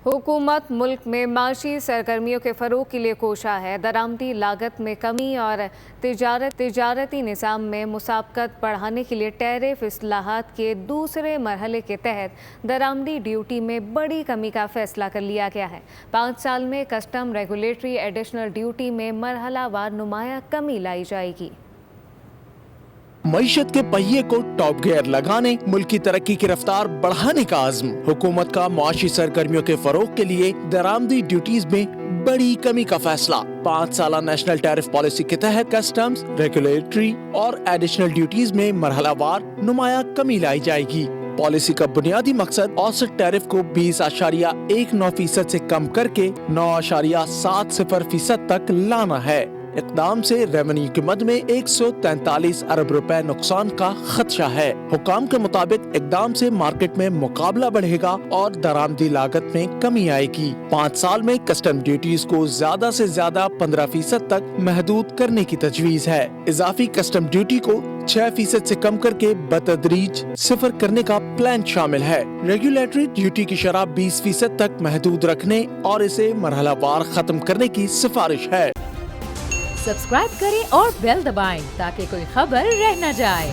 हुकूमत मुल्क में माशी सरगर्मियों के फ़रोग़ के लिए कोशा है। दरामदी लागत में कमी और तिजारती निज़ाम में मुसाबकत बढ़ाने के लिए टैरिफ इस्लाहात के दूसरे मरहले के तहत दरामदी ड्यूटी में बड़ी कमी का फैसला कर लिया गया है। 5 साल में कस्टम रेगुलेटरी एडिशनल ड्यूटी में मरहलावार नुमाया कमी लाई जाएगी। मईशत के पहिए को टॉप गियर लगाने, मुल्क की तरक्की की रफ्तार बढ़ाने का आज़म। हुकूमत का मुआशी सरगर्मियों के फरोग के लिए दरामदी ड्यूटीज में बड़ी कमी का फैसला। 5 साला नेशनल टैरिफ पॉलिसी के तहत कस्टम्स, रेगुलेटरी और एडिशनल ड्यूटीज में मरहलावार नुमाया कमी लाई जाएगी। पॉलिसी का बुनियादी मकसद औसत टैरिफ को 20.19% से कम करके 9.70% तक लाना है। इक़दाम से रेवेन्यू की मद में 143 अरब रुपए नुकसान का खदशा है। हुकाम के मुताबिक इक़दाम से मार्केट में मुकाबला बढ़ेगा और दरामदी लागत में कमी आएगी। 5 साल में कस्टम ड्यूटीज को ज्यादा से ज्यादा 15% तक महदूद करने की तजवीज है। इजाफी कस्टम ड्यूटी को 6% से कम करके बतदरीज 0 करने का प्लान शामिल है। रेगुलेटरी ड्यूटी की शरह 20% तक महदूद रखने और इसे मरहलावार खत्म करने की सिफारिश है। सब्सक्राइब करें और बेल दबाएं ताकि कोई खबर रह न जाए।